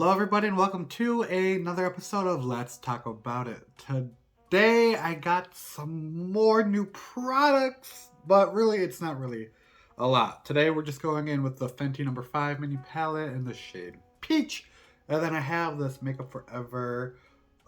Hello everybody and welcome to another episode of Let's Talk About It. Today I got some more new products, but really it's not really a lot. Today we're just going in with the Fenty No. 5 mini palette in the shade Peach. And then I have this Makeup Forever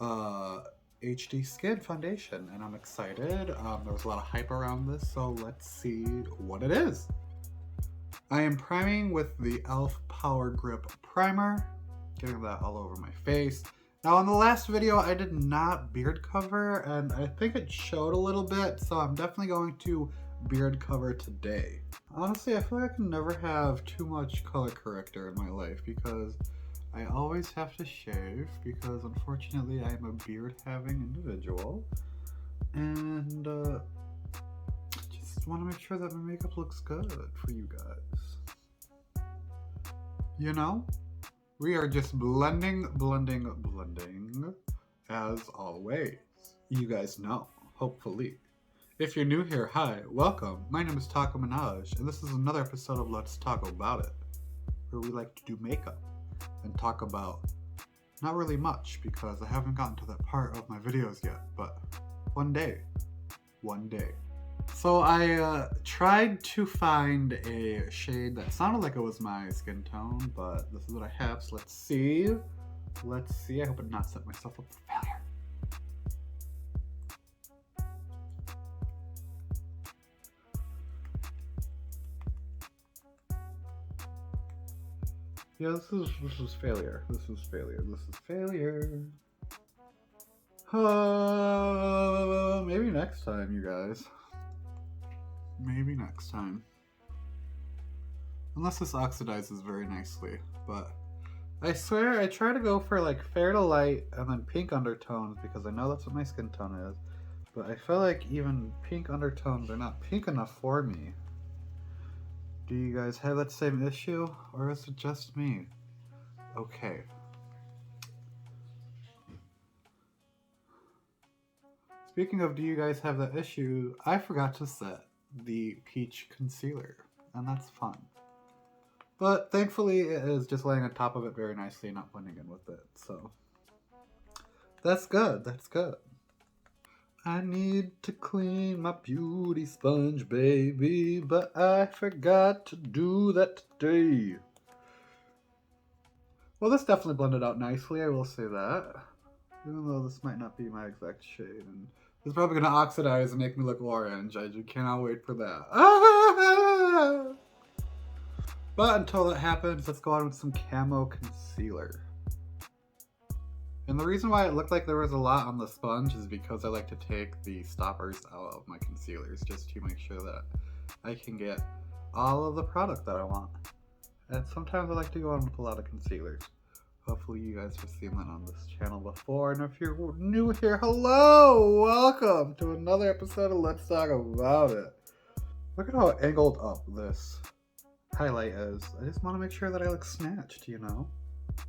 HD Skin Foundation and I'm excited. There was a lot of hype around this, so let's see what it is. I am priming with the e.l.f. Power Grip Primer. Getting that all over my face. Now in the last video I did not beard cover and I think it showed a little bit, so I'm definitely going to beard cover today. Honestly, I feel like I can never have too much color corrector in my life because I always have to shave because unfortunately I'm a beard having individual and just want to make sure that my makeup looks good for you guys. You know? We are just blending as always. You guys know, hopefully. If you're new here, hi, welcome. My name is Minaj, and this is another episode of Let's Talk About It, where we like to do makeup and talk about not really much because I haven't gotten to that part of my videos yet, but one day. So I tried to find a shade that sounded like it was my skin tone, but this is what I have, so let's see. I hope I did not set myself up for failure. Yeah, this was failure. This was failure. Maybe next time, you guys. Maybe next time. Unless this oxidizes very nicely, but I swear I try to go for like fair to light and then pink undertones because I know that's what my skin tone is, but I feel like even pink undertones are not pink enough for me. Do you guys have that same issue or is it just me? Okay. Speaking of do you guys have that issue, I forgot to set the Peach Concealer, and that's fun. But thankfully it is just laying on top of it very nicely and not blending in with it, so that's good. I need to clean my beauty sponge, baby, but I forgot to do that today. Well, this definitely blended out nicely, I will say that. Even though this might not be my exact shade, and it's probably going to oxidize and make me look orange. I just cannot wait for that. But until that happens, let's go on with some Camo Concealer. And the reason why it looked like there was a lot on the sponge is because I like to take the stoppers out of my concealers just to make sure that I can get all of the product that I want. And sometimes I like to go on with a lot of concealers. Hopefully you guys have seen that on this channel before, and if you're new here, hello! Welcome to another episode of Let's Talk About It. Look at how angled up this highlight is. I just want to make sure that I look snatched, you know? I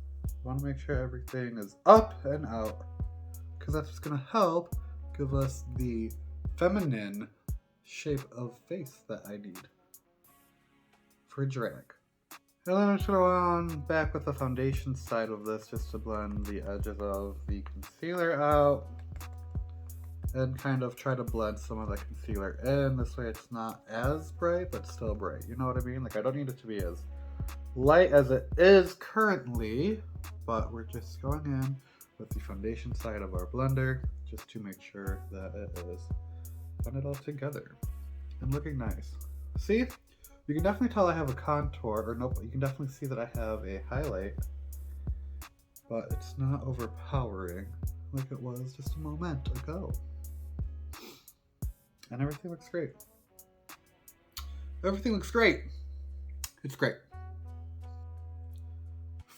want to make sure everything is up and out, because that's what's going to help give us the feminine shape of face that I need for a drag. And then I'm just going to go on back with the foundation side of this just to blend the edges of the concealer out and kind of try to blend some of the concealer in. This way it's not as bright, but still bright. You know what I mean? Like, I don't need it to be as light as it is currently, but we're just going in with the foundation side of our blender just to make sure that it is blended all together and looking nice. See? You can definitely tell I have a contour, or nope, you can definitely see that I have a highlight, but it's not overpowering like it was just a moment ago. And everything looks great. It's great.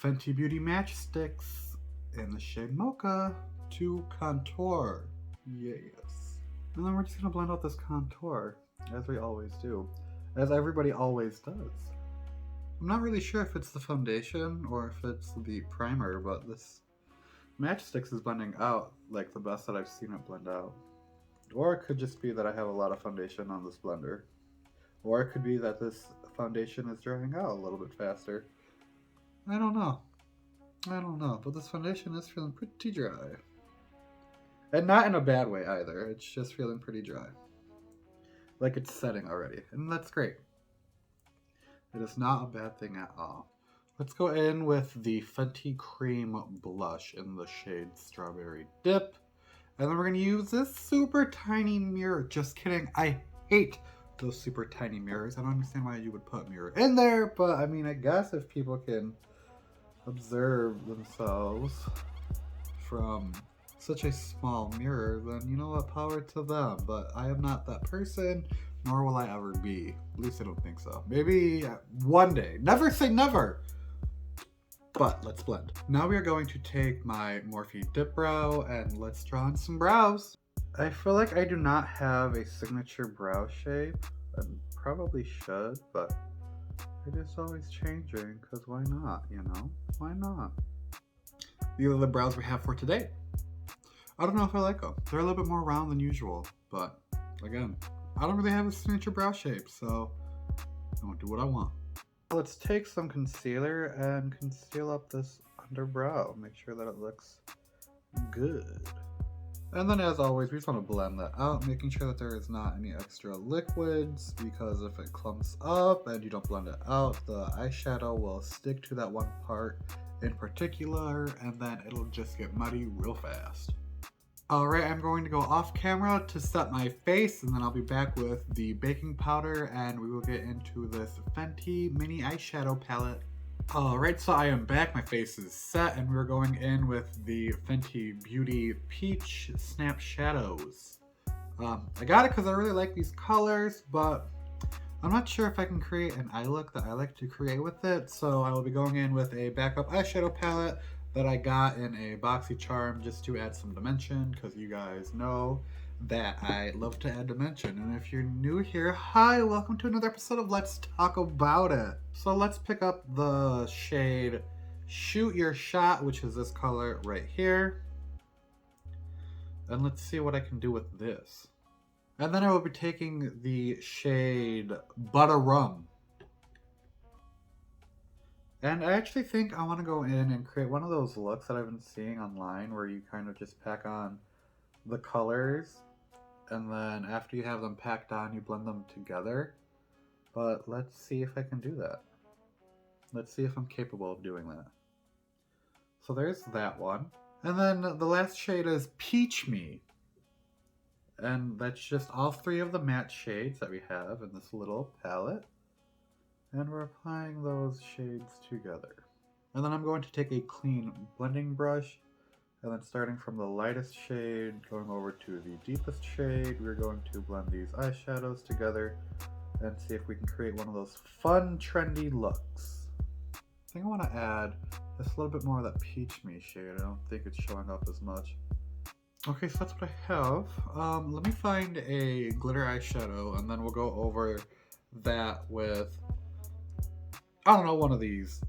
Fenty Beauty Matchsticks in the shade Mocha to contour. Yes. And then we're just gonna blend out this contour, as we always do. As everybody always does. I'm not really sure if it's the foundation or if it's the primer, but this Matchsticks is blending out like the best that I've seen it blend out. Or it could just be that I have a lot of foundation on this blender. Or it could be that this foundation is drying out a little bit faster. I don't know. I don't know, but this foundation is feeling pretty dry. And not in a bad way either, it's just feeling pretty dry. Like it's setting already, and that's great. It is not a bad thing at all. Let's go in with the Fenty Cream Blush in the shade Strawberry Dip. And then we're going to use this super tiny mirror. Just kidding, I hate those super tiny mirrors. I don't understand why you would put a mirror in there, but I mean, I guess if people can observe themselves from such a small mirror, then you know what, power to them. But I am not that person, nor will I ever be. At least I don't think so. Maybe one day. Never say never. But let's blend. Now we are going to take my Morphe Dip Brow and let's draw on some brows. I feel like I do not have a signature brow shape. I probably should, but it is always changing, because why not, you know? Why not? These are the brows we have for today. I don't know if I like them. They're a little bit more round than usual, but again, I don't really have a signature brow shape, so I'm gonna do what I want. Let's take some concealer and conceal up this underbrow. Make sure that it looks good. And then as always, we just want to blend that out, making sure that there is not any extra liquids, because if it clumps up and you don't blend it out, the eyeshadow will stick to that one part in particular, and then it'll just get muddy real fast. Alright, I'm going to go off camera to set my face, and then I'll be back with the baking powder, and we will get into this Fenty mini eyeshadow palette. Alright, so I am back, my face is set, and we're going in with the Fenty Beauty Peach Snap Shadows. I got it because I really like these colors, but I'm not sure if I can create an eye look that I like to create with it, so I will be going in with a backup eyeshadow palette that I got in a BoxyCharm just to add some dimension, because you guys know that I love to add dimension. And if you're new here, hi, welcome to another episode of Let's Talk About It. So let's pick up the shade Shoot Your Shot, which is this color right here. And let's see what I can do with this. And then I will be taking the shade Butter Rum. And I actually think I want to go in and create one of those looks that I've been seeing online where you kind of just pack on the colors, and then after you have them packed on, you blend them together. But let's see if I can do that. Let's see if I'm capable of doing that. So there's that one. And then the last shade is Peach Me. And that's just all three of the matte shades that we have in this little palette. And we're applying those shades together. And then I'm going to take a clean blending brush, and then starting from the lightest shade, going over to the deepest shade, we're going to blend these eyeshadows together and see if we can create one of those fun, trendy looks. I think I want to add just a little bit more of that Peach Me shade. I don't think it's showing up as much. Okay, so that's what I have. Let me find a glitter eyeshadow, and then we'll go over that with, I don't know, one of these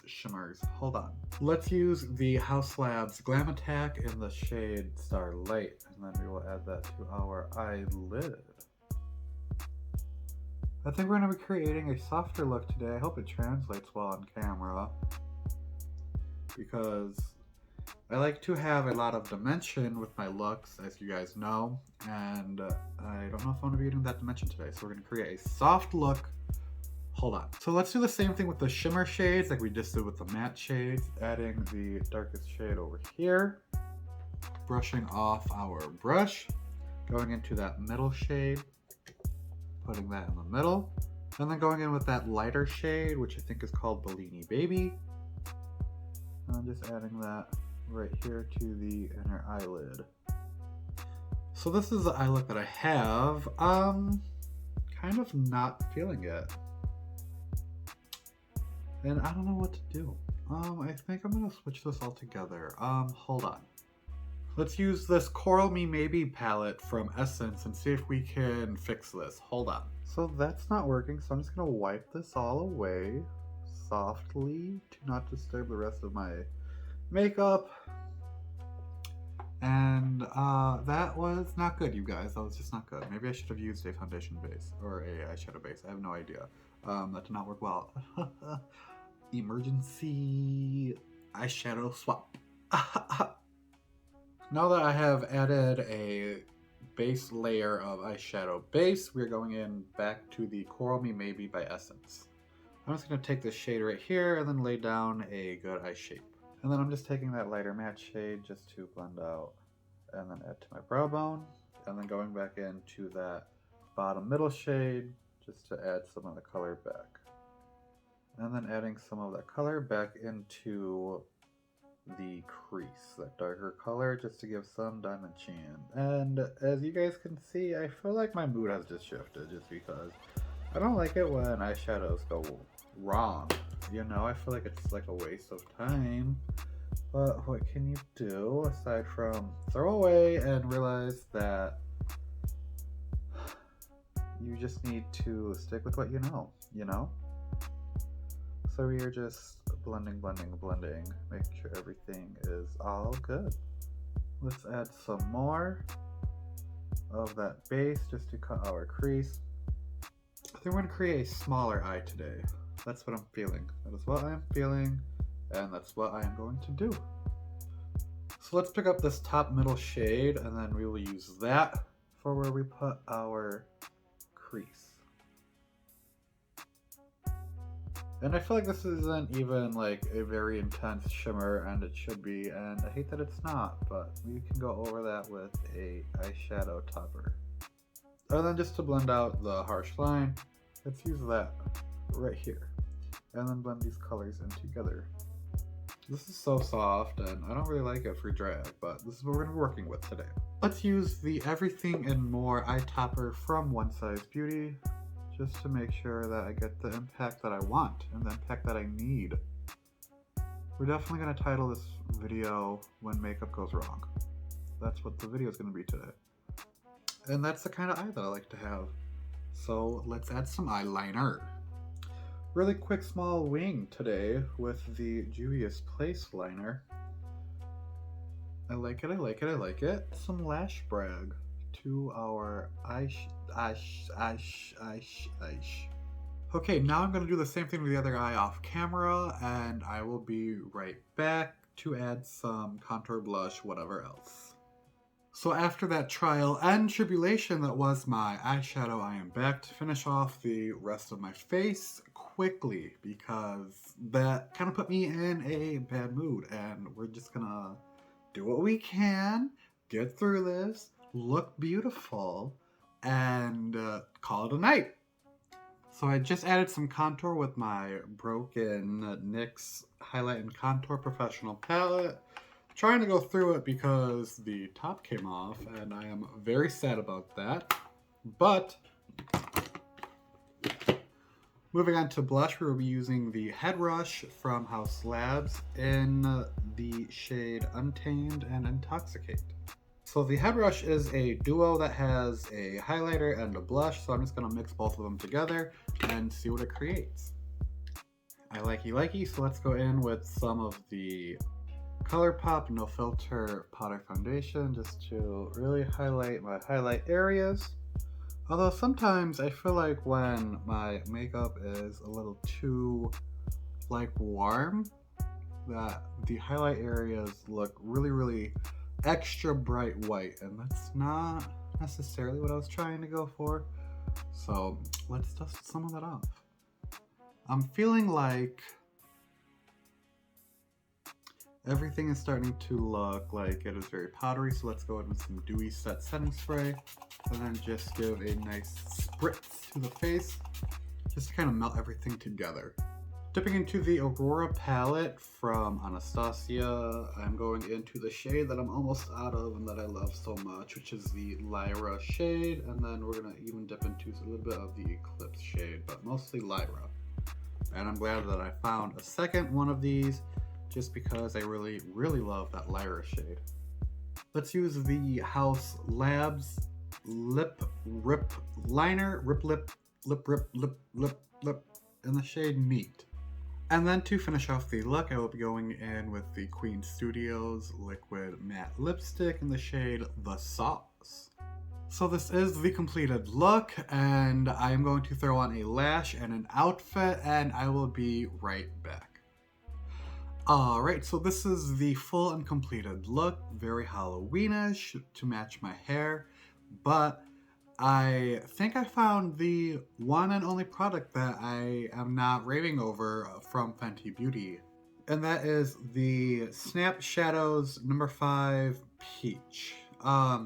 shimmers. Hold on. Let's use the House Labs Glam Attack in the shade Starlight, and then we will add that to our eyelid. I think we're going to be creating a softer look today. I hope it translates well on camera, because I like to have a lot of dimension with my looks, as you guys know, and I don't know if I'm going to be getting that dimension today, so we're going to create a soft look. Hold on. So let's do the same thing with the shimmer shades like we just did with the matte shades, adding the darkest shade over here, brushing off our brush, going into that middle shade, putting that in the middle, and then going in with that lighter shade, which I think is called Bellini Baby, and I'm just adding that right here to the inner eyelid. So this is the eye look that I have. Kind of not feeling it. And I don't know what to do. I think I'm gonna switch this all together. Hold on. Let's use this Coral Me Maybe palette from Essence and see if we can fix this. Hold on. So that's not working, so I'm just gonna wipe this all away softly to not disturb the rest of my makeup. And that was not good, you guys. That was just not good. Maybe I should have used a foundation base or a eyeshadow base. I have no idea. That did not work well. emergency eyeshadow swap. Now that I have added a base layer of eyeshadow base, we're going in back to the Coral Me Maybe by Essence. I'm just going to take this shade right here and then lay down a good eye shape. And then I'm just taking that lighter matte shade just to blend out and then add to my brow bone. And then going back into that bottom middle shade just to add some of the color back. And then adding some of that color back into the crease, that darker color, just to give some dimension. And as you guys can see, I feel like my mood has just shifted just because I don't like it when eyeshadows go wrong. You know, I feel like it's like a waste of time. But what can you do aside from throw away and realize that you just need to stick with what you know? So we are just blending, making sure everything is all good. Let's add some more of that base just to cut our crease. I think we're going to create a smaller eye today. That's what I'm feeling. That is what I'm feeling, and that's what I am going to do. So let's pick up this top middle shade, and then we will use that for where we put our crease. And I feel like this isn't even like a very intense shimmer, and it should be, and I hate that it's not, but we can go over that with a eyeshadow topper. And then just to blend out the harsh line, let's use that right here. And then blend these colors in together. This is so soft, and I don't really like it for drag, but this is what we're going to be working with today. Let's use the Everything and More eye topper from One Size Beauty, just to make sure that I get the impact that I want and the impact that I need. We're definitely going to title this video When Makeup Goes Wrong. That's what the video is going to be today. And that's the kind of eye that I like to have. So let's add some eyeliner. Really quick small wing today with the Juvia's Place liner. I like it. Some lash brag to our Okay, now I'm going to do the same thing with the other eye off camera, and I will be right back to add some contour, blush, whatever else. So after that trial and tribulation that was my eyeshadow, I am back to finish off the rest of my face quickly, because that kind of put me in a bad mood, and we're just gonna do what we can, get through this, look beautiful, and call it a night. So I just added some contour with my broken NYX Highlight and Contour Professional Palette. Trying to go through it because the top came off, and I am very sad about that. But moving on to blush, we will be using the Head Rush from House Labs in the shade Untamed and Intoxicate. So the Head Rush is a duo that has a highlighter and a blush, so I'm just going to mix both of them together and see what it creates. I likey, so let's go in with some of the ColourPop No Filter Powder Foundation just to really highlight my highlight areas. Although sometimes I feel like when my makeup is a little too warm, that the highlight areas look really extra bright white, and that's not necessarily what I was trying to go for. So let's dust some of that off. I'm feeling like everything is starting to look like it is very powdery, so let's go in with some dewy set setting spray and then just give a nice spritz to the face just to kind of melt everything together. Dipping into the Aurora palette from Anastasia, I'm going into the shade that I'm almost out of and that I love so much, which is the Lyra shade, and then we're going to even dip into a little bit of the Eclipse shade, but mostly Lyra. And I'm glad that I found a second one of these, just because I really love that Lyra shade. Let's use the House Labs Lip Rip Liner, Lip in the shade Meat. And then to finish off the look, I will be going in with the Queen Studios Liquid Matte Lipstick in the shade The Sauce. So this is the completed look, and I'm going to throw on a lash and an outfit, and I will be right back. Alright, so this is the full and completed look, very Halloweenish to match my hair, but I think I found the one and only product that I am not raving over from Fenty Beauty, and that is the Snap Shadows number 5 Peach. I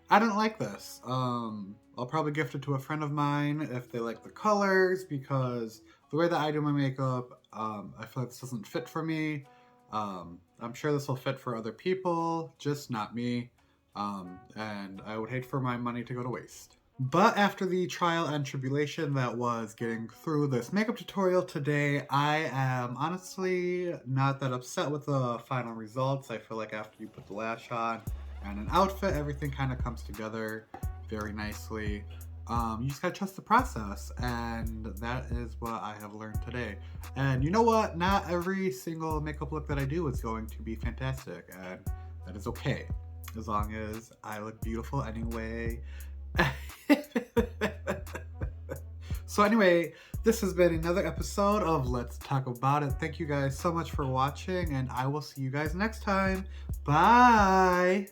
don't like this. I'll probably gift it to a friend of mine if they like the colors, because the way that I do my makeup, I feel like this doesn't fit for me. I'm sure this will fit for other people, just not me. And I would hate for my money to go to waste. But after the trial and tribulation that was getting through this makeup tutorial today, I am honestly not that upset with the final results. I feel like after you put the lash on and an outfit, everything kind of comes together very nicely. You just gotta trust the process, and that is what I have learned today. And you know what? Not every single makeup look that I do is going to be fantastic, and that is okay, as long as I look beautiful anyway. So anyway, this has been another episode of Let's Talk About It. Thank you guys so much for watching, and I will see you guys next time. Bye!